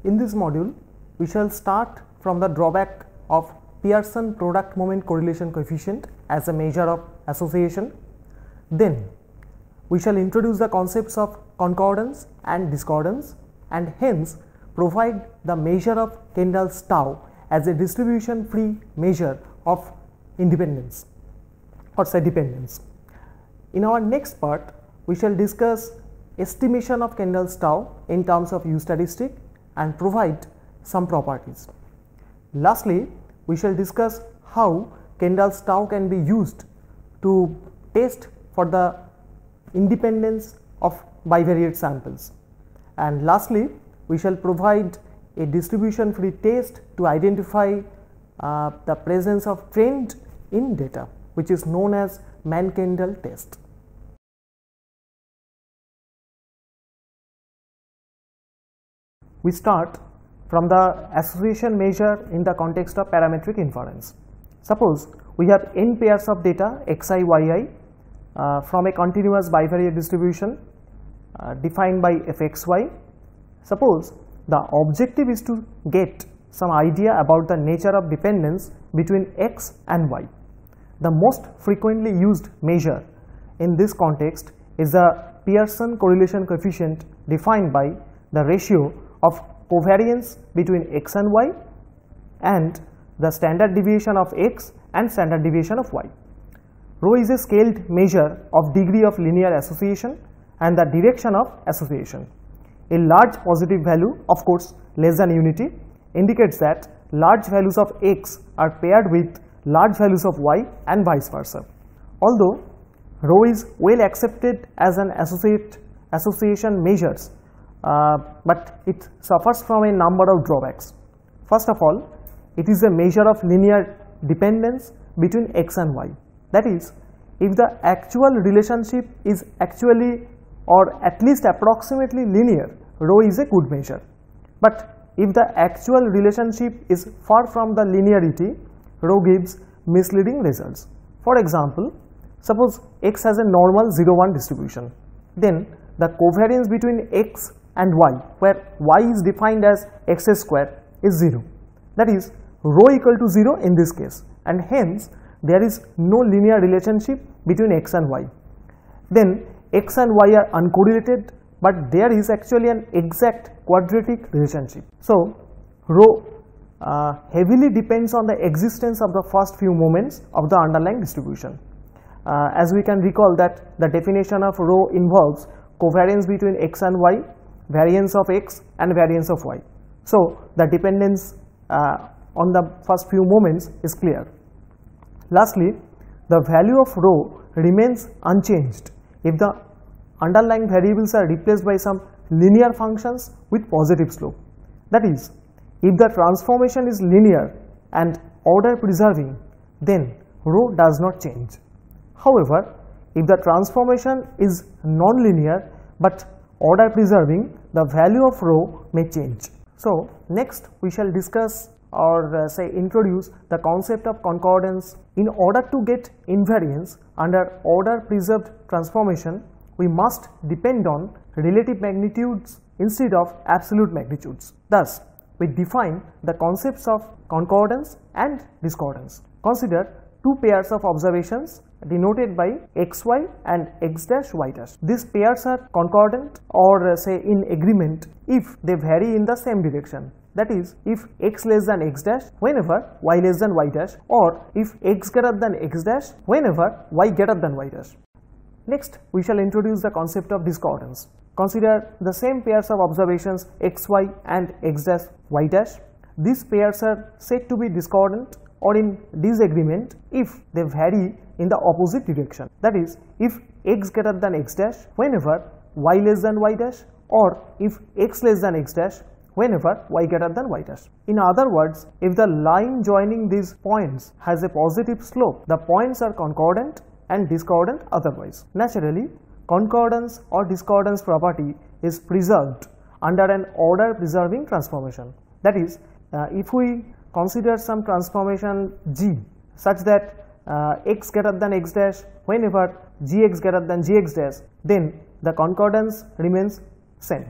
In this module, we shall start from the drawback of Pearson product moment correlation coefficient as a measure of association. Then we shall introduce the concepts of concordance and discordance, and hence provide the measure of Kendall's tau as a distribution free measure of independence or say dependence. In our next part, we shall discuss estimation of Kendall's tau in terms of U statistic and provide some properties. Lastly, we shall discuss how Kendall's tau can be used to test for the independence of bivariate samples. And lastly, we shall provide a distribution free test to identify the presence of trend in data, which is known as Mann-Kendall test. We start from the association measure in the context of parametric inference. Suppose we have n pairs of data xi, yi from a continuous bivariate distribution defined by fxy. Suppose the objective is to get some idea about the nature of dependence between x and y. The most frequently used measure in this context is the Pearson correlation coefficient defined by the ratio of covariance between x and y and the standard deviation of x and standard deviation of y. Rho is a scaled measure of degree of linear association and the direction of association. A large positive value, of course less than unity, indicates that large values of x are paired with large values of y and vice versa. Although rho is well accepted as an association measures, but it suffers from a number of drawbacks. First of all, it is a measure of linear dependence between x and y. That is, if the actual relationship is actually or at least approximately linear, rho is a good measure. But if the actual relationship is far from the linearity, rho gives misleading results. For example, suppose x has a normal 0-1 distribution, then the covariance between x and y, where y is defined as x square, is 0. That is, rho equal to 0 in this case, and hence there is no linear relationship between x and y. Then x and y are uncorrelated, but there is actually an exact quadratic relationship. So rho heavily depends on the existence of the first few moments of the underlying distribution. As we can recall that the definition of rho involves covariance between x and y, variance of x and variance of y. So the dependence on the first few moments is clear. Lastly, the value of rho remains unchanged if the underlying variables are replaced by some linear functions with positive slope. That is, if the transformation is linear and order preserving, then rho does not change. However, if the transformation is non-linear but order preserving, the value of rho may change. So next we shall discuss or introduce the concept of concordance. In order to get invariance under order preserved transformation, we must depend on relative magnitudes instead of absolute magnitudes. Thus, we define the concepts of concordance and discordance. Consider two pairs of observations denoted by xy and x dash y dash. These pairs are concordant or in agreement if they vary in the same direction. That is, if x less than x dash whenever y less than y dash, or if x greater than x dash whenever y greater than y dash. Next, we shall introduce the concept of discordance. Consider the same pairs of observations xy and x dash y dash. These pairs are said to be discordant or in disagreement if they vary in the opposite direction. That is, if x greater than x dash whenever y less than y dash, or if x less than x dash whenever y greater than y dash. In other words, if the line joining these points has a positive slope, the points are concordant and discordant otherwise. Naturally, concordance or discordance property is preserved under an order preserving transformation. That is, if we consider some transformation g such that x greater than x dash whenever gx greater than gx dash, then the concordance remains same.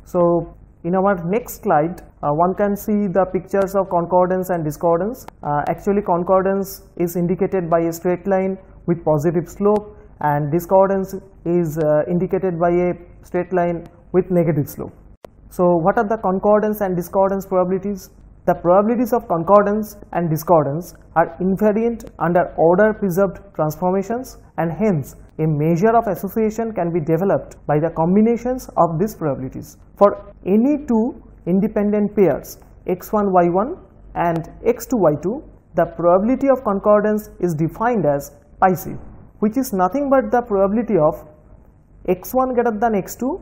So In our next slide, one can see the pictures of concordance and discordance. Actually, concordance is indicated by a straight line with positive slope, and discordance is indicated by a straight line with negative slope. So what are the concordance and discordance probabilities? The probabilities of concordance and discordance are invariant under order preserved transformations, and hence a measure of association can be developed by the combinations of these probabilities. For any two independent pairs x1 y1 and x2 y2, the probability of concordance is defined as pi c, which is nothing but the probability of x1 greater than x2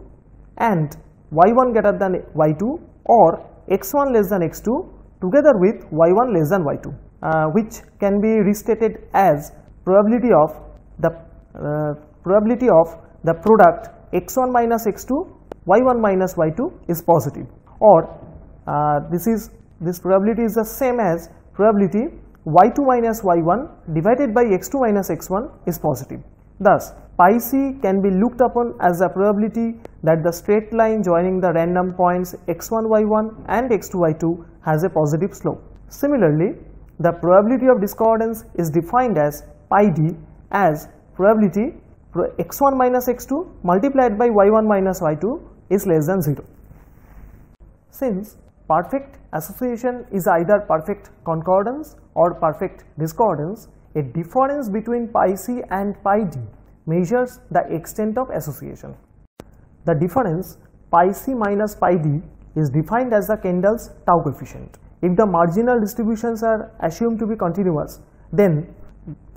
and y1 greater than y2, or x1 less than x2 together with y1 less than y2, which can be restated as probability of the product x1 minus x2 y1 minus y2 is positive, or this probability is the same as probability y2 minus y1 divided by x2 minus x1 is positive. Thus, pi c can be looked upon as the probability that the straight line joining the random points x1 y1 and x2 y2 has a positive slope. Similarly, the probability of discordance is defined as pi d as probability x1 minus x2 multiplied by y1 minus y2 is less than 0. Since perfect association is either perfect concordance or perfect discordance, a difference between pi c and pi d measures the extent of association. The difference pi c minus pi d is defined as the Kendall's tau coefficient. If the marginal distributions are assumed to be continuous, then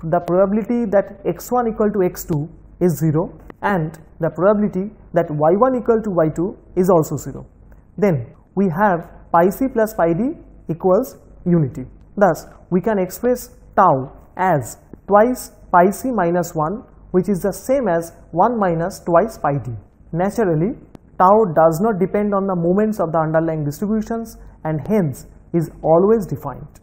the probability that x1 equal to x2 is 0 and the probability that y1 equal to y2 is also 0. Then we have pi c plus pi d equals unity. Thus, we can express tau as twice pi c minus 1, which is the same as 1 minus twice pi d. Naturally, tau does not depend on the moments of the underlying distributions and hence is always defined.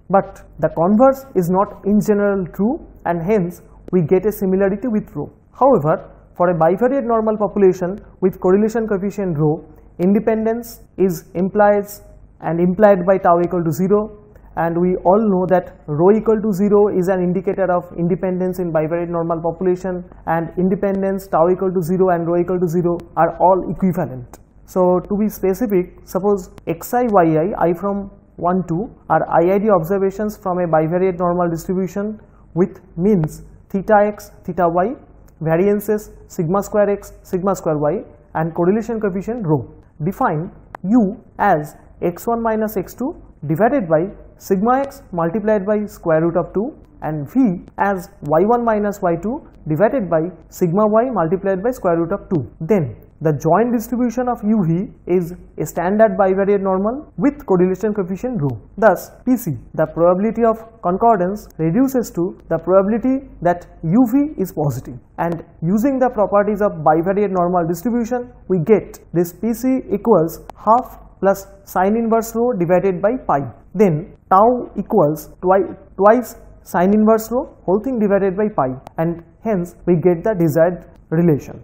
But the converse is not in general true, and hence we get a similarity with rho. However, for a bivariate normal population with correlation coefficient rho, independence is implied by tau equal to 0, and we all know that rho equal to 0 is an indicator of independence in bivariate normal population, and independence tau equal to 0 and rho equal to 0 are all equivalent. So to be specific, suppose xi yi I from 1 2 are IID observations from a bivariate normal distribution with means theta x theta y, variances sigma square x sigma square y, and correlation coefficient rho. Define u as x1 minus x2 divided by sigma x multiplied by square root of 2, and v as y1 minus y2 divided by sigma y multiplied by square root of 2. Then the joint distribution of uv is a standard bivariate normal with correlation coefficient rho. Thus, Pc, the probability of concordance, reduces to the probability that uv is positive, and using the properties of bivariate normal distribution, we get this Pc equals half plus sine inverse rho divided by pi. Then tau equals twice sine inverse rho whole thing divided by pi, and hence we get the desired relation.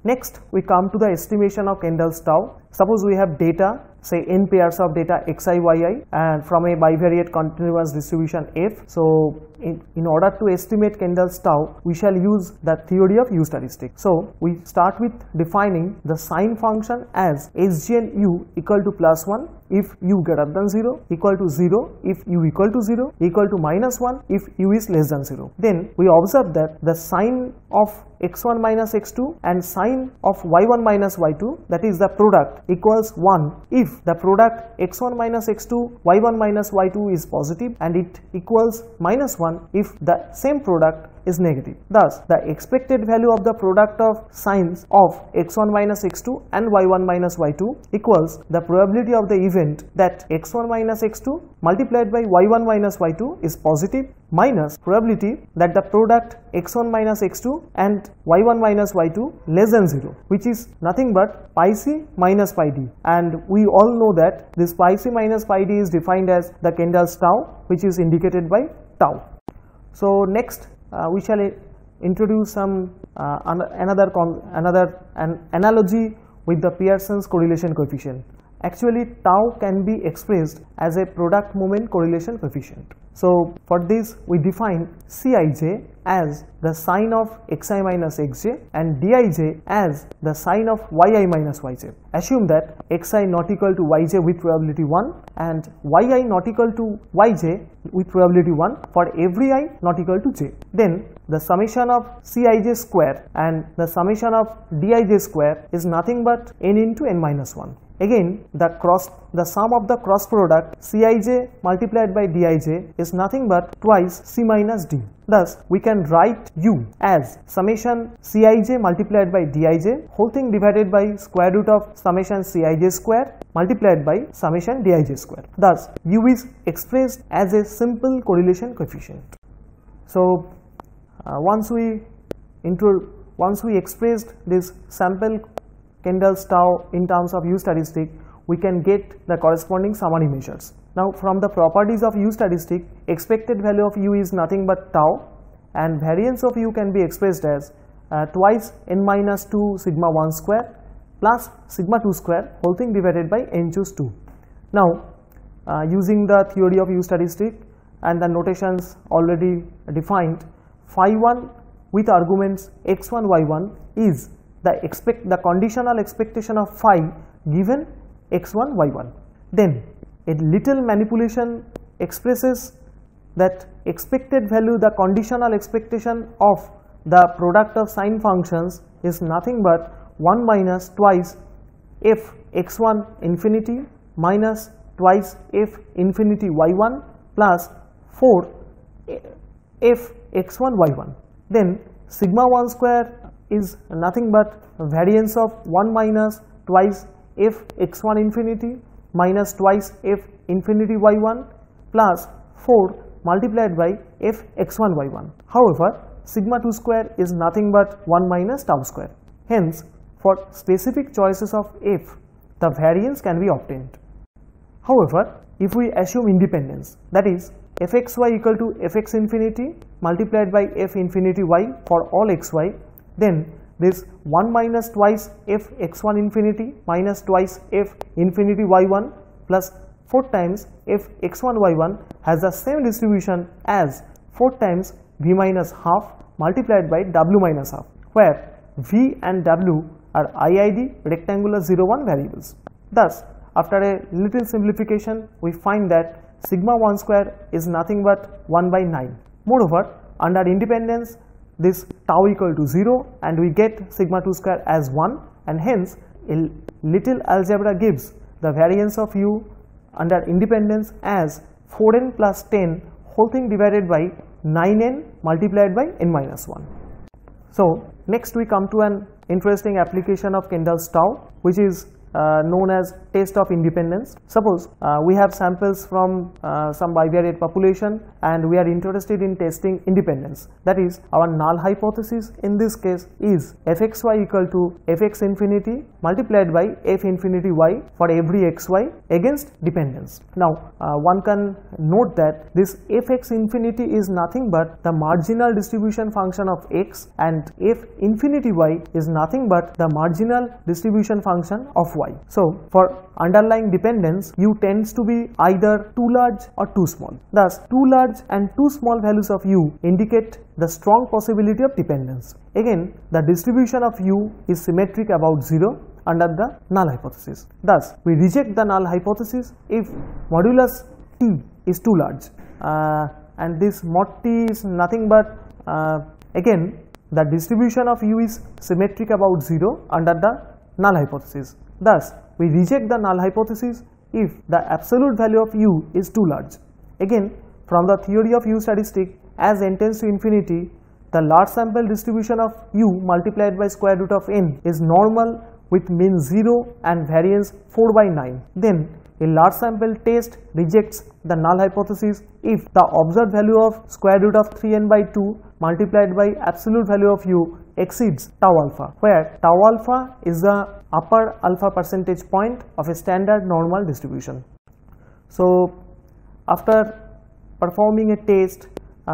Next, we come to the estimation of Kendall's tau. Suppose we have data, say n pairs of data xi yi, and from a bivariate continuous distribution f. So in order to estimate Kendall's tau, we shall use the theory of U statistic. So we start with defining the sine function as sgn u equal to +1 if u greater than 0, equal to 0 if u equal to 0, equal to -1 if u is less than 0. Then we observe that the sine of x1 minus x2 and sine of y1 minus y2, that is the product, equals 1 if the product x1 minus x2 y1 minus y2 is positive, and it equals -1 if the same product is negative. Thus, the expected value of the product of sines of x1 minus x2 and y1 minus y2 equals the probability of the event that x1 minus x2 multiplied by y1 minus y2 is positive minus probability that the product x1 minus x2 and y1 minus y2 less than 0, which is nothing but pi c minus pi d, and we all know that this pi c minus pi d is defined as the Kendall's tau, which is indicated by tau. So next we shall introduce some another analogy with the Pearson's correlation coefficient. Actually, tau can be expressed as a product moment correlation coefficient. So for this we define Cij as the sine of xi minus xj and dij as the sine of yi minus yj. Assume that xi not equal to yj with probability 1 and yi not equal to yj with probability 1 for every I not equal to j. Then the summation of Cij square and the summation of dij square is nothing but n into n minus 1. Again, the sum of the cross product Cij multiplied by dij is nothing but twice c minus d. Thus, we can write u as summation Cij multiplied by dij whole thing divided by square root of summation Cij square multiplied by summation dij square. Thus, u is expressed as a simple correlation coefficient. So, once we expressed this sample Kendall's tau in terms of U statistic, we can get the corresponding summary measures. Now from the properties of U statistic, expected value of U is nothing but tau and variance of U can be expressed as twice n minus 2 sigma 1 square plus sigma 2 square whole thing divided by n choose 2. Now using the theory of U statistic and the notations already defined, phi 1 with arguments x1 y1 is the conditional expectation of phi given x1 y1. Then a little manipulation expresses that expected value, the conditional expectation of the product of sine functions is nothing but 1 minus twice f x1 infinity minus twice f infinity y1 plus 4 f x1 y1. Then sigma 1 square is nothing but variance of 1 minus twice f x1 infinity minus twice f infinity y1 plus 4 multiplied by f x1 y1. However, sigma 2 square is nothing but 1 minus tau square. Hence, for specific choices of f, the variance can be obtained. However, if we assume independence, that is fxy equal to fx infinity multiplied by f infinity y for all xy, then this 1 minus twice f x1 infinity minus twice f infinity y1 plus 4 times f x1 y1 has the same distribution as 4 times v minus half multiplied by w minus half, where v and w are IID rectangular 0, 1 variables. Thus, after a little simplification, we find that sigma 1 square is nothing but 1 by 9. Moreover, under independence, this tau equal to 0 and we get sigma 2 square as 1, and hence a little algebra gives the variance of u under independence as 4n plus 10 whole thing divided by 9n multiplied by n minus 1. So next we come to an interesting application of Kendall's tau, which is known as test of independence. Suppose we have samples from some bivariate population and we are interested in testing independence. That is, our null hypothesis in this case is fxy equal to fx infinity multiplied by f infinity y for every xy against dependence. Now one can note that this fx infinity is nothing but the marginal distribution function of x and f infinity y is nothing but the marginal distribution function of y. So for underlying dependence, u tends to be either too large or too small. Thus, too large and too small values of u indicate the strong possibility of dependence. Again, the distribution of u is symmetric about 0 under the null hypothesis. Thus, we reject the null hypothesis if modulus t is too large, and this mod t is nothing but again the distribution of u is symmetric about 0 under the null hypothesis. Thus, we reject the null hypothesis if the absolute value of u is too large. Again, from the theory of u statistic, as n tends to infinity, the large sample distribution of u multiplied by square root of n is normal with mean 0 and variance 4 by 9. Then, a large sample test rejects the null hypothesis if the observed value of square root of 3n by 2 multiplied by absolute value of u exceeds tau alpha, where tau alpha is the upper alpha percentage point of a standard normal distribution. So after performing a test,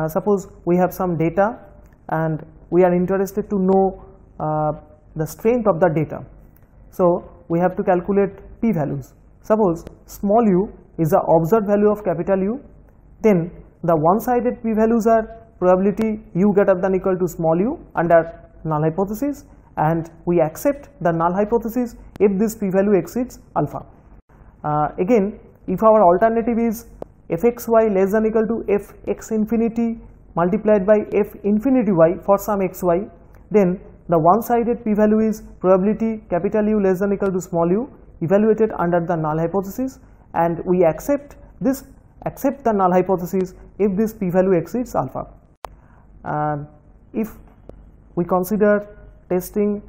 suppose we have some data and we are interested to know the strength of the data. So we have to calculate p-values. Suppose small u is the observed value of capital U, then the one-sided p-values are probability u greater than equal to small u under null hypothesis, and we accept the null hypothesis if this p-value exceeds alpha. Again, if our alternative is fxy less than equal to fx infinity multiplied by f infinity y for some xy, then the one-sided p-value is probability capital U less than equal to small u evaluated under the null hypothesis, and we accept the null hypothesis if this p-value exceeds alpha. If we consider testing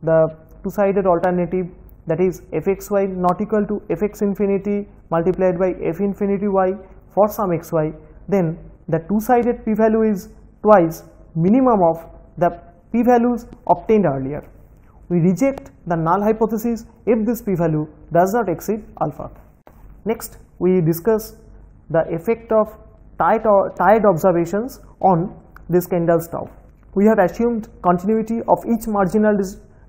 the two-sided alternative, that is fxy not equal to fx infinity multiplied by f infinity y for some xy, then the two-sided p-value is twice minimum of the p-values obtained earlier. We reject the null hypothesis if this p-value does not exceed alpha. Next, we discuss the effect of tied observations on this Kendall's tau. We have assumed continuity of each marginal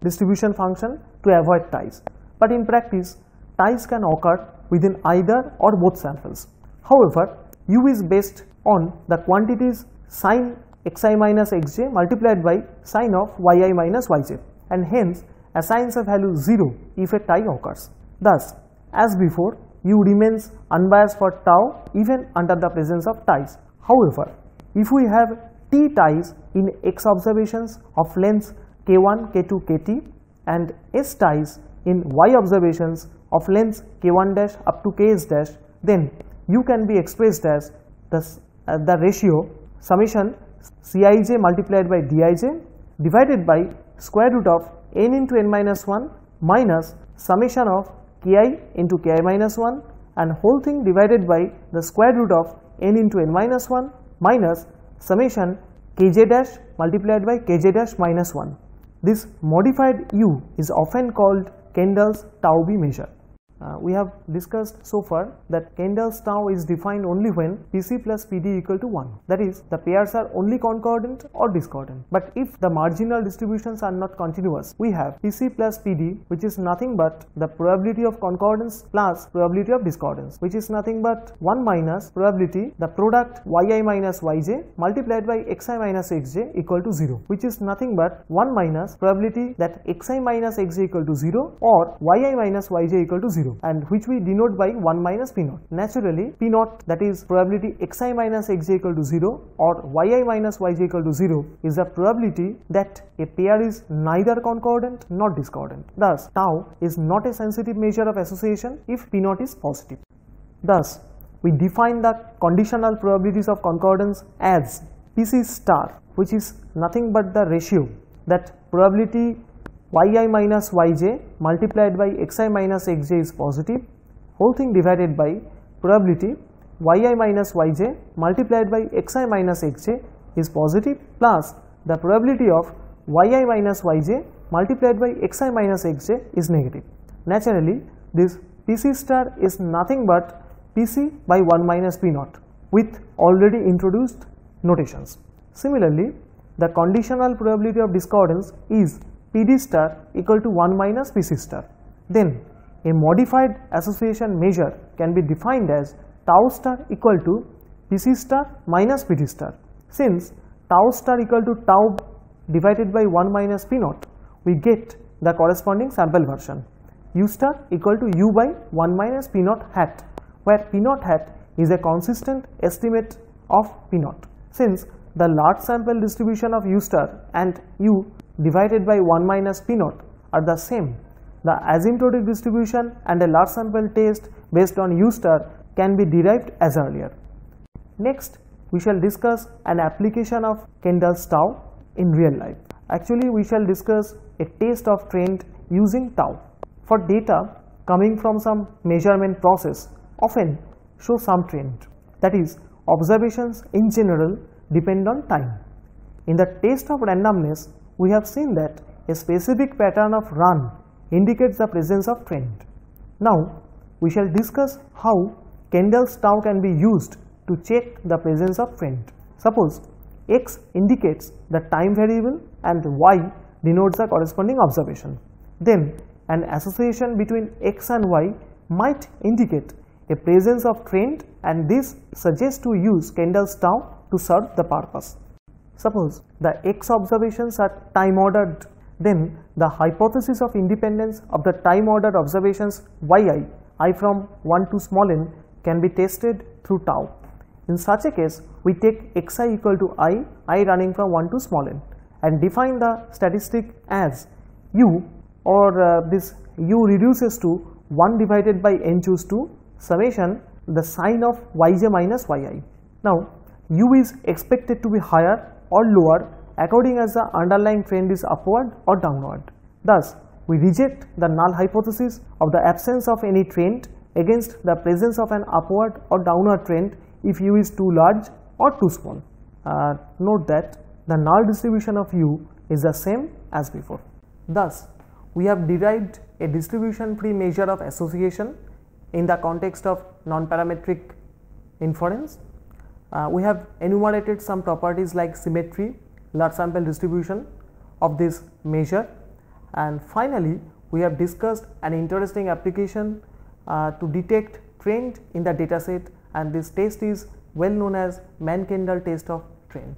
distribution function to avoid ties, but in practice ties can occur within either or both samples. However, u is based on the quantities sin xi minus xj multiplied by sin of yi minus yj, and hence assigns a value 0 if a tie occurs. Thus, as before, u remains unbiased for tau even under the presence of ties. However, if we have t ties in x observations of lengths k1, k2, kt and s ties in y observations of lengths k1 dash up to ks dash, then u can be expressed as the ratio summation Cij multiplied by Dij divided by square root of n into n minus 1 minus summation of ki into ki minus 1 and whole thing divided by the square root of n into n minus 1 minus summation kj dash multiplied by kj dash minus 1. This modified u is often called Kendall's tau b measure. We have discussed so far that Kendall's tau is defined only when PC plus PD equal to 1. That is, the pairs are only concordant or discordant. But if the marginal distributions are not continuous, we have PC plus PD, which is nothing but the probability of concordance plus probability of discordance, which is nothing but 1 minus probability the product yi minus yj multiplied by xi minus xj equal to 0, which is nothing but 1 minus probability that xi minus xj equal to 0 or yi minus yj equal to 0, and which we denote by 1 minus p naught. Naturally, p naught, that is probability xi minus xj equal to 0 or yi minus yj equal to 0, is the probability that a pair is neither concordant nor discordant. Thus, tau is not a sensitive measure of association if p naught is positive. Thus, we define the conditional probabilities of concordance as Pc star, which is nothing but the ratio that probability yi minus yj multiplied by xi minus xj is positive, whole thing divided by probability yi minus yj multiplied by xi minus xj is positive plus the probability of yi minus yj multiplied by xi minus xj is negative. Naturally, this Pc star is nothing but Pc by 1 minus p naught with already introduced notations. Similarly, the conditional probability of discordance is PD star equal to 1 minus PC star. Then a modified association measure can be defined as tau star equal to PC star minus PD star. Since tau star equal to tau divided by 1 minus p naught, we get the corresponding sample version u star equal to u by 1 minus p naught hat, where p naught hat is a consistent estimate of p naught. Since the large sample distribution of u star and u divided by 1 minus p naught are the same, the asymptotic distribution and a large sample test based on u star can be derived as earlier. Next, we shall discuss an application of Kendall's tau in real life. Actually, we shall discuss a test of trend using tau. For data coming from some measurement process often show some trend, that is, observations in general depend on time. In the test of randomness, we have seen that a specific pattern of run indicates the presence of trend. Now, we shall discuss how Kendall's tau can be used to check the presence of trend. Suppose x indicates the time variable and y denotes the corresponding observation. Then an association between x and y might indicate a presence of trend, and this suggests to use Kendall's tau to serve the purpose. Suppose the x observations are time ordered, then the hypothesis of independence of the time ordered observations yi, I from 1 to small n, can be tested through tau. In such a case, we take xi equal to I running from 1 to small n, and define the statistic as u, or this u reduces to 1 divided by n choose 2 summation the sign of yj minus yi. Now, u is expected to be higher or lower according as the underlying trend is upward or downward. Thus, we reject the null hypothesis of the absence of any trend against the presence of an upward or downward trend if u is too large or too small. Note that the null distribution of u is the same as before. Thus, we have derived a distribution-free measure of association in the context of non-parametric inference. We have enumerated some properties like symmetry, large sample distribution of this measure, and finally we have discussed an interesting application to detect trend in the dataset, and this test is well known as Mann-Kendall test of trend.